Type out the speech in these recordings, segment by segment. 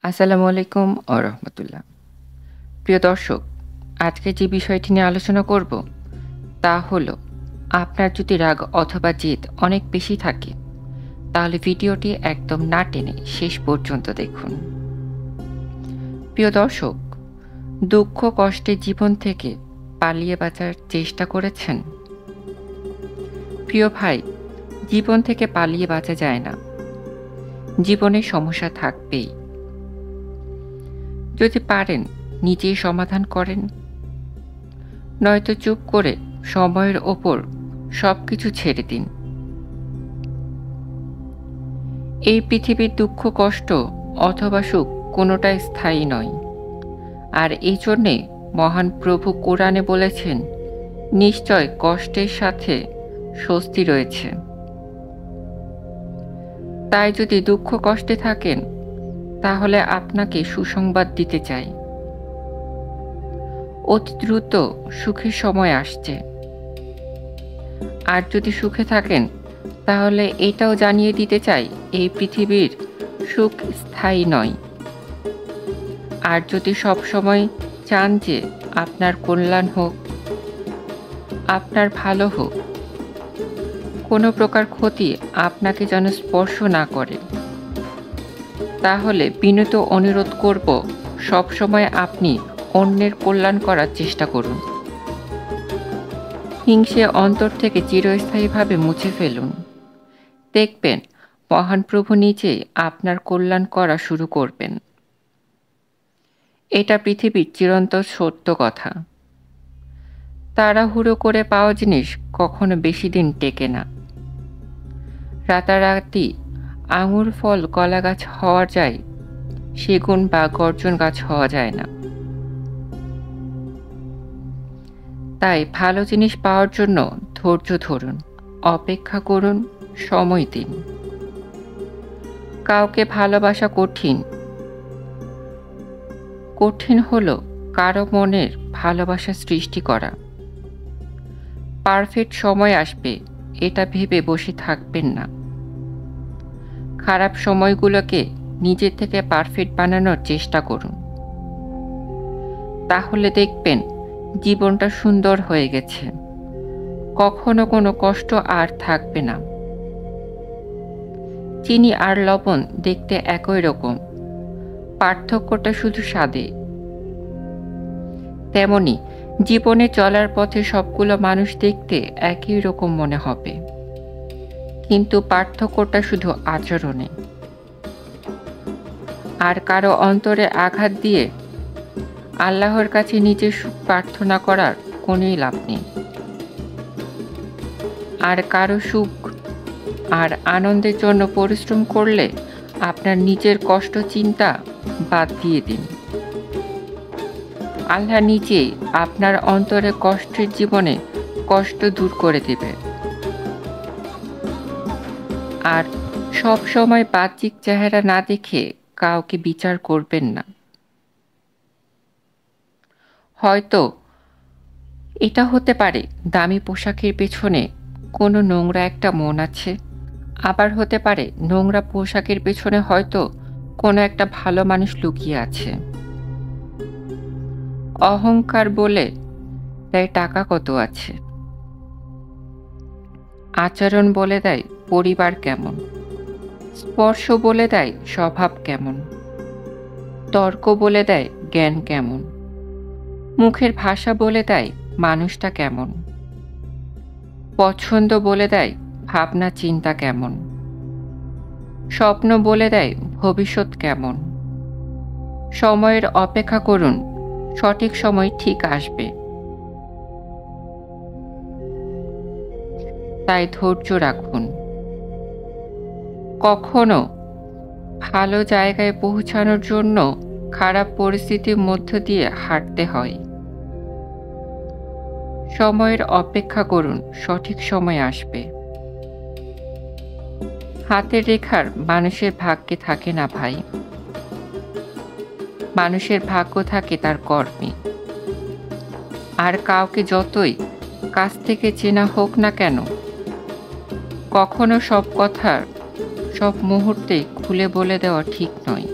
আসসালামু আলাইকুম রাহমাতুল্লাহ। প্রিয় দর্শক, আজকে যে বিষয়টি নিয়ে আলোচনা করব তা হলো আপনার যদি রাগ অথবা জেদ অনেক বেশি থাকে তাহলে ভিডিওটি একদম না টেনে শেষ পর্যন্ত দেখুন। প্রিয় দর্শক, দুঃখ কষ্টের জীবন থেকে পালিয়ে বাঁচার চেষ্টা করেছেন? প্রিয় ভাই, জীবন থেকে পালিয়ে বাঁচা যায় না। জীবনে সমস্যা থাকবেই। যদি পারেন নিজেই সমাধান করেন, নয়তো চুপ করে সময়ের ওপর সবকিছু ছেড়ে দিন। এই পৃথিবীর দুঃখ কষ্ট অথবা সুখ কোনোটাই স্থায়ী নয়। আর এই জন্যে মহান প্রভু কোরআনে বলেছেন, নিশ্চয় কষ্টের সাথে স্বস্তি রয়েছে। তাই যদি দুঃখ কষ্টে থাকেন তাহলে আপনাকে সুসংবাদ দিতে চাই। অতি দ্রুত সুখের সময় আসছে। আর যদি সুখে থাকেন তাহলে এটাও জানিয়ে দিতে চাই, এই পৃথিবীর সুখ স্থায়ী নয়। আর যদি সব সময় চান যে আপনার কল্যাণ হোক, আপনার ভালো হোক, কোনো প্রকার ক্ষতি আপনাকে যেন স্পর্শ না করে, তাহলে বিনীত অনুরোধ করব, সবসময় আপনি অন্যের কল্যাণ করার চেষ্টা করুন। হিংসে অন্তর থেকে চিরস্থায়ীভাবে মুছে ফেলুন। দেখবেন মহান প্রভু নিজেই আপনার কল্যাণ করা শুরু করবেন। এটা পৃথিবীর চিরন্তন সত্য কথা। তাড়াহুড়ো করে পাওয়া জিনিস কখনো বেশি দিন টেকে না। রাতারাতি আঙুর ফল কলা গাছ হওয়া যায়, সেগুন বা গর্জন গাছ হওয়া যায় না। তাই ভালো জিনিস পাওয়ার জন্য ধৈর্য ধরুন, অপেক্ষা করুন, সময় দিন। কাউকে ভালোবাসা কঠিন। কঠিন হলো কারো মনের ভালোবাসা সৃষ্টি করা। পারফেক্ট সময় আসবে এটা ভেবে বসে থাকবেন না। খারাপ সময়গুলোকে নিজে থেকে পারফেক্ট বানানোর চেষ্টা করুন। তাহলে দেখবেন জীবনটা সুন্দর হয়ে গেছে। কখনো কোনো কষ্ট আর থাকবে না। চিনি আর লবণ দেখতে একই রকম, পার্থক্যটা শুধু স্বাদে। তেমনি জীবনে চলার পথে সবগুলো মানুষ দেখতে একই রকম মনে হবে, কিন্তু পার্থক্যটা শুধু আচরণে। আর কারো অন্তরে আঘাত দিয়ে আল্লাহর কাছে নিজের সুখ প্রার্থনা করার কোনোই লাভ নেই। আর কারো সুখ আর আনন্দের জন্য পরিশ্রম করলে আপনার নিজের কষ্ট চিন্তা বাদ দিয়ে দিন। আল্লাহ নিজেই আপনার অন্তরে কষ্টের জীবনে কষ্ট দূর করে দেবে। আর সব সময় বাহ্যিক চেহারা না দেখে কাউকে বিচার করবেন না। হয়তো এটা হতে পারে দামি পোশাকের পেছনে কোনো নোংরা একটা মন আছে, আবার হতে পারে নোংরা পোশাকের পেছনে হয়তো কোনো একটা ভালো মানুষ লুকিয়ে আছে। অহংকার বলে দেয় টাকা কত আছে। আচরণ বলে দেয় পরিবার কেমন। স্পর্শ বলে দেয় স্বভাব কেমন। তর্ক বলে দেয় জ্ঞান কেমন। মুখের ভাষা বলে দেয় মানুষটা কেমন। পছন্দ বলে দেয় ভাবনা চিন্তা কেমন। স্বপ্ন বলে দেয় ভবিষ্যৎ কেমন। সময়ের অপেক্ষা করুন, সঠিক সময় ঠিক আসবে। তাই ধৈর্য রাখুন। কখনো ভালো জায়গায় পৌঁছানোর জন্য খারাপ পরিস্থিতির মধ্য দিয়ে হাঁটতে হয়। সময়ের অপেক্ষা করুন, সঠিক সময় আসবে। হাতের রেখার মানুষের ভাগ্যে থাকে না ভাই। মানুষের ভাগ্য থাকে তার কর্মে। আর কাউকে যতই কাছ থেকে চেনা হোক না কেন, কখনো সব কথার সব মুহূর্তে খুলে বলে দেওয়া ঠিক নয়।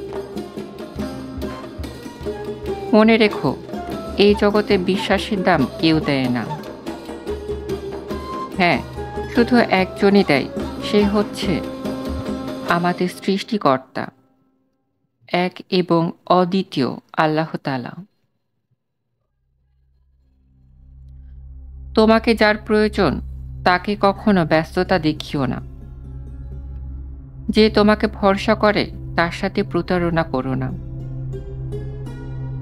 মনে রেখো, এই জগতে বিশ্বাসের দাম কেউ দেয় না। হ্যাঁ, শুধু একজনই দেয়, সে হচ্ছে আমাদের সৃষ্টিকর্তা, এক এবং অদ্বিতীয় আল্লাহ তাআলা। তোমাকে যার প্রয়োজন তাকে কখনো ব্যস্ততা দেখিও না। যে তোমাকে ভরসা করে তার সাথে প্রতারণা করো না।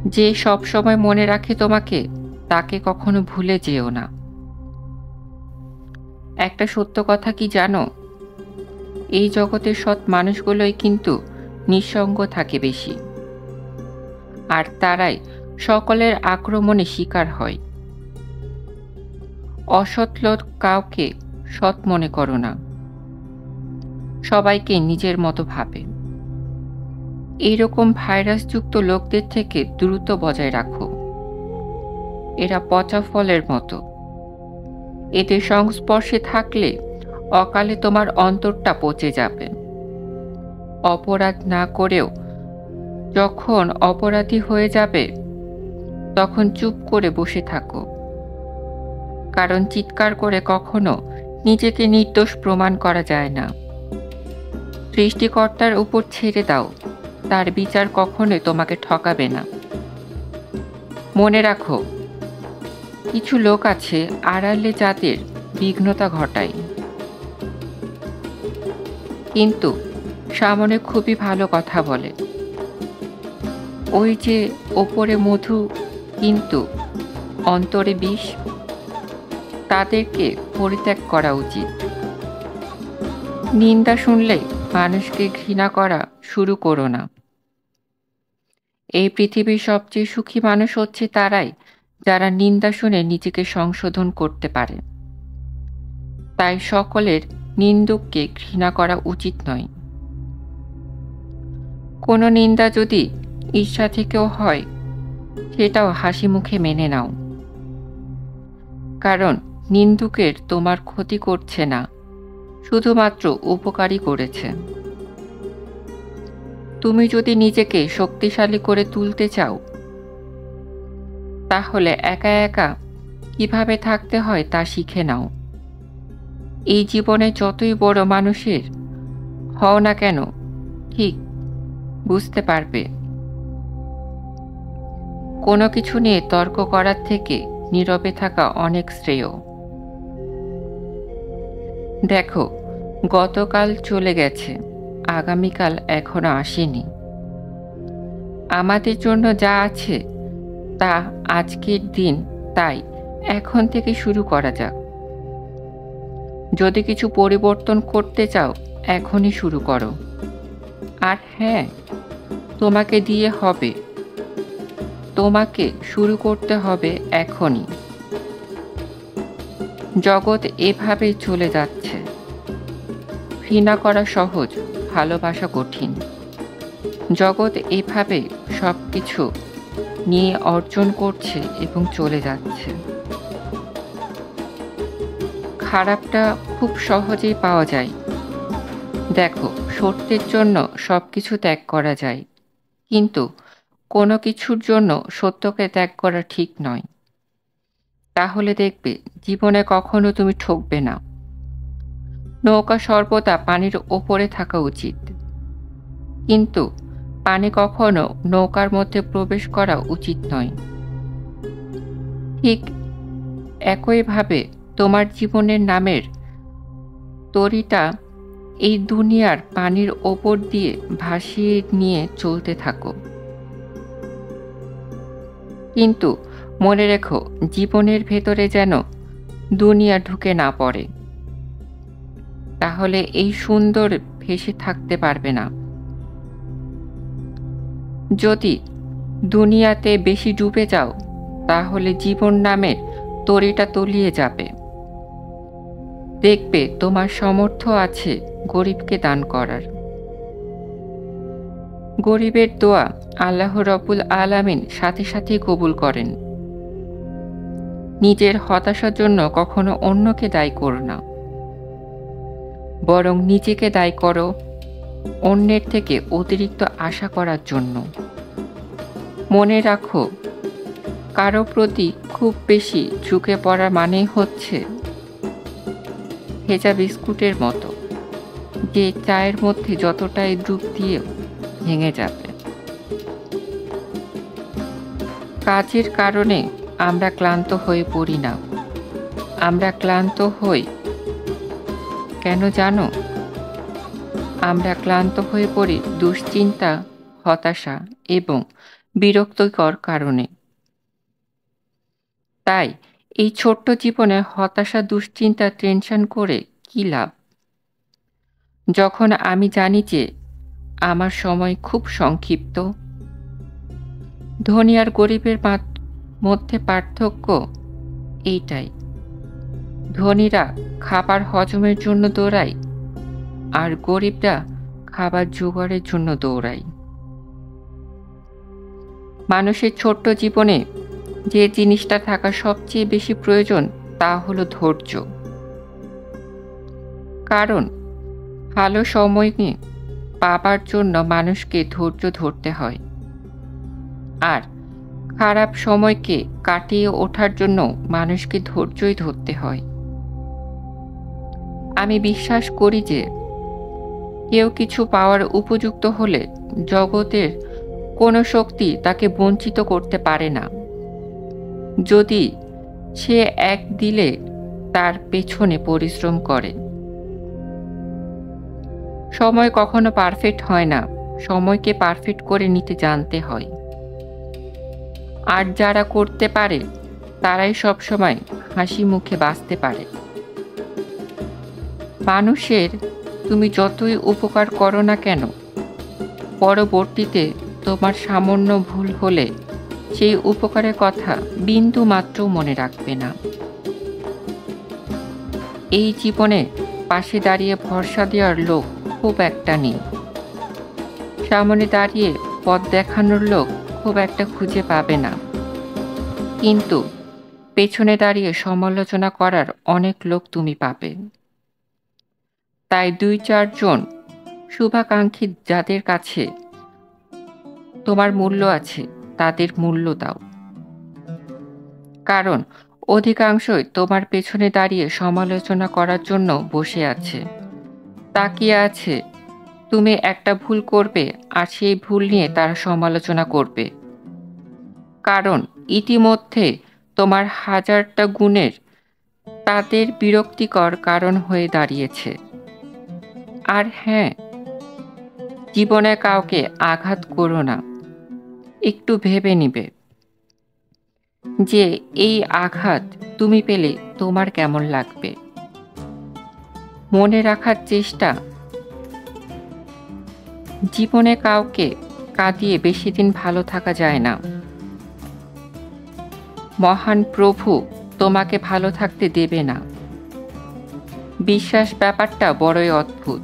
যে সব সময় মনে রাখে তোমাকে, তাকে কখনো ভুলে যেও না। একটা সত্য কথা কি জানো? এই জগতের সৎ মানুষগুলোই কিন্তু নিঃসঙ্গ থাকে বেশি, আর তারাই সকলের আক্রমণে শিকার হয়। অসৎ লোক কাউকে সৎ মনে করো না, সবাইকে নিজের মতো ভাবে। এইরকম ভাইরাসযুক্ত লোকদের থেকে দূরত্ব বজায় রাখো। এরা পচা ফলের মতো। এদের সংস্পর্শে থাকলে অকালে তোমার অন্তরটা পচে যাবে। অপরাধ না করেও যখন অপরাধী হয়ে যাবে, তখন চুপ করে বসে থাকো। কারণ চিৎকার করে কখনো নিজেকে নির্দোষ প্রমাণ করা যায় না। সৃষ্টিকর্তার উপর ছেড়ে দাও, তার বিচার কখনোই তোমাকে ঠকাবে না। মনে রাখো, কিছু লোক আছে আড়ালে যাদের বিঘ্নতা ঘটায়, কিন্তু সামনে খুবই ভালো কথা বলে। ওই যে ওপরে মধু কিন্তু অন্তরে বিষ, তাদেরকে পরিত্যাগ করা উচিত। নিন্দা শুনলে মানুষকে ঘৃণা করা শুরু করো না। এই পৃথিবীর সবচেয়ে সুখী মানুষ হচ্ছে তারাই যারা নিন্দা শুনে নিজেকে সংশোধন করতে পারে। তাই সকলের নিন্দুককে ঘৃণা করা উচিত নয়। কোনো নিন্দা যদি ঈর্ষা থেকেও হয়, সেটাও হাসি মুখে মেনে নাও। কারণ নিন্দুকের তোমার ক্ষতি করছে না, শুধুমাত্র উপকারই করেছে। তুমি যদি নিজেকে শক্তিশালী করে তুলতে চাও, তাহলে একা একা কিভাবে থাকতে হয় তা শিখে নাও। এই জীবনে যতই বড় মানুষের হও না কেন, ঠিক বুঝতে পারবে কোনো কিছু নিয়ে তর্ক করার থেকে নীরবে থাকা অনেক শ্রেয়। দেখো, গতকাল চলে গেছে, আগামীকাল এখনো আসেনি। আমাদের জন্য যা আছে তা আজকের দিন, তাই এখন থেকে শুরু করা যাক। যদি কিছু পরিবর্তন করতে চাও, এখনই শুরু করো। আর হ্যাঁ, তোমাকে দিয়ে হবে, তোমাকে শুরু করতে হবে এখনই। জগৎ এভাবেই চলে যাচ্ছে। ঘৃণা করা সহজ, ভালোবাসা কঠিন। জগৎ এভাবে সবকিছু নিয়ে অর্জন করছে এবং চলে যাচ্ছে। খারাপটা খুব সহজেই পাওয়া যায়। দেখো, সত্যের জন্য সবকিছু ত্যাগ করা যায়, কিন্তু কোনো কিছুর জন্য সত্যকে ত্যাগ করা ঠিক নয়। তাহলে দেখবে জীবনে কখনো তুমি ঠকবে না। নৌকা সর্বদা পানির ওপরে থাকা উচিত, কিন্তু পানি কখনো নৌকার মধ্যে প্রবেশ করা উচিত নয়। ঠিক একইভাবে তোমার জীবনের নামের তরিটা এই দুনিয়ার পানির ওপর দিয়ে ভাসিয়ে নিয়ে চলতে থাকো। কিন্তু মনে রেখো, জীবনের ভেতরে যেন দুনিয়া ঢুকে না পড়ে, তাহলে এই সুন্দর ভেসে থাকতে পারবে না। যদি দুনিয়াতে বেশি ডুবে যাও, তাহলে জীবন নামের তরিটা তলিয়ে যাবে। দেখবে তোমার সামর্থ্য আছে গরিবকে দান করার। গরিবের দোয়া আল্লাহ রব্বুল আলামিন সাথে সাথে কবুল করেন। নিজের হতাশার জন্য কখনো অন্যকে দায়ী করো না, বরং নিজেকে দায়ী করো অন্যের থেকে অতিরিক্ত আশা করার জন্য। মনে রাখো, কারো প্রতি খুব বেশি ঝুঁকে পড়া মানেই হচ্ছে ভেজা বিস্কুটের মতো, যে চায়ের মধ্যে যতটাই ডুব দিয়েও ভেঙে যাবে। কাজের কারণে আমরা ক্লান্ত হয়ে পড়ি না, আমরা ক্লান্ত হই কেন জানো? আমরা ক্লান্ত হয়ে পড়ি দুশ্চিন্তা, হতাশা এবং বিরক্তিকর কারণে। তাই এই ছোট্ট জীবনে হতাশা, দুশ্চিন্তা, টেনশন করে কি লাভ, যখন আমি জানি যে আমার সময় খুব সংক্ষিপ্ত। ধনী আর গরিবের মধ্যে পার্থক্য এইটাই, ধনীরা খাবার হজমের জন্য দৌড়ায় আর গরিবরা খাবার জোগাড়ের জন্য দৌড়ায়। মানুষের ছোট্ট জীবনে যে জিনিসটা থাকা সবচেয়ে বেশি প্রয়োজন তা হলো ধৈর্য। কারণ ভালো সময় পাবার জন্য মানুষকে ধৈর্য ধরতে হয়, আর খারাপ সময়কে কাটিয়ে ওঠার জন্য মানুষকে ধৈর্যই ধরতে হয়। আমি বিশ্বাস করি যে কেউ কিছু পাওয়ার উপযুক্ত হলে জগতের কোনো শক্তি তাকে বঞ্চিত করতে পারে না, যদি সে এক দিলে তার পেছনে পরিশ্রম করে। সময় কখনো পারফেক্ট হয় না, সময়কে পারফেক্ট করে নিতে জানতে হয়। আর যারা করতে পারে তারাই সবসময় হাসি মুখে বাঁচতে পারে। মানুষের তুমি যতই উপকার করো না কেন, পরবর্তীতে তোমার সামান্য ভুল হলে সেই উপকারের কথা বিন্দু মাত্র মনে রাখবে না। এই জীবনে পাশে দাঁড়িয়ে ভরসা দেওয়ার লোক খুব একটা নেই, সামনে দাঁড়িয়ে পথ দেখানোর লোক খুব একটা খুঁজে পাবে না, কিন্তু পেছনে দাঁড়িয়ে সমালোচনা করার অনেক লোক তুমি পাবে। তাই ২-৪ জন শুভাকাঙ্ক্ষী যাদের কাছে তোমার মূল্য আছে তাদের মূল্য দাও, কারণ অধিকাংশই তোমার পেছনে দাঁড়িয়ে সমালোচনা করার জন্য বসে আছে, তাকিয়ে আছে তুমি একটা ভুল করবে আর সেই ভুল নিয়ে তারা সমালোচনা করবে। কারণ ইতিমধ্যে তোমার হাজারটা গুণের তাদের বিরক্তিকর কারণ হয়ে দাঁড়িয়েছে। আর হ্যাঁ, জীবনে কাউকে আঘাত করো না, একটু ভেবে নিবে যে এই আঘাত তুমি পেলে তোমার কেমন লাগবে। মনে রাখার চেষ্টা, জীবনে কাউকে কাঁদিয়ে বেশি দিন ভালো থাকা যায় না। মহান প্রভু তোমাকে ভালো থাকতে দেবে না। বিশ্বাস ব্যাপারটা বড়ই অদ্ভুত।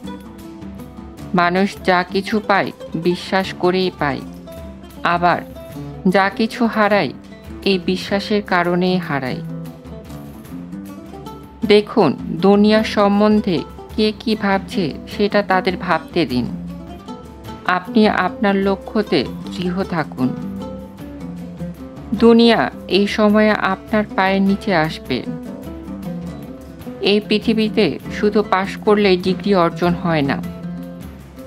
মানুষ যা কিছু পায় বিশ্বাস করেই পায়, আবার যা কিছু হারায় এই বিশ্বাসের কারণেই হারায়। দেখুন, দুনিয়া সম্বন্ধে কে কি ভাবছে সেটা তাদের ভাবতে দিন, আপনি আপনার লক্ষ্যতে দৃঢ় থাকুন। দুনিয়া এই সময়ে আপনার পায়ের নিচে আসবে। এই পৃথিবীতে শুধু পাশ করলেই ডিগ্রি অর্জন হয় না,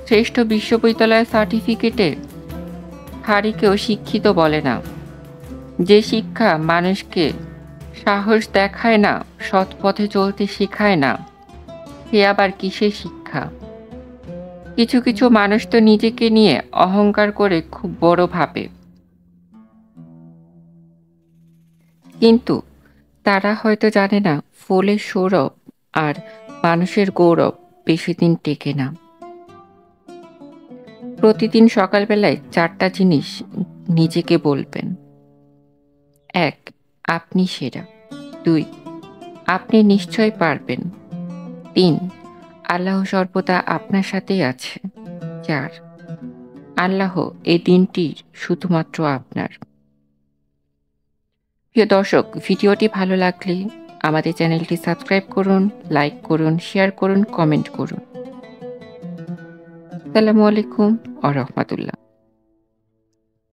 শ্রেষ্ঠ বিশ্ববিদ্যালয়ের সার্টিফিকেটে হারিকেও শিক্ষিত বলে না। যে শিক্ষা মানুষকে সাহস দেখায় না, সৎ পথে চলতে শেখায় না, সে আবার কিসের শিক্ষা? কিছু কিছু মানুষ তো নিজেকে নিয়ে অহংকার করে খুব বড় ভাবে, কিন্তু তারা হয়তো জানে না ফুলের সৌরভ আর মানুষের গৌরব বেশি দিন টেকে না। প্রতিদিন সকালবেলায় 4টা জিনিস নিজেকে বলবেন। 1. আপনি সেরা। 2. আপনি নিশ্চয় পারবেন। 3. আল্লাহ সর্বদা আপনার সাথেই আছে। 4. আল্লাহ এই দিনটি শুধুমাত্র আপনার। প্রিয় দর্শক, ভিডিওটি ভালো লাগলে আমাদের চ্যানেলটি সাবস্ক্রাইব করুন, লাইক করুন, শেয়ার করুন, কমেন্ট করুন। আসসালামু আলাইকুম ওয়া রাহমাতুল্লাহ।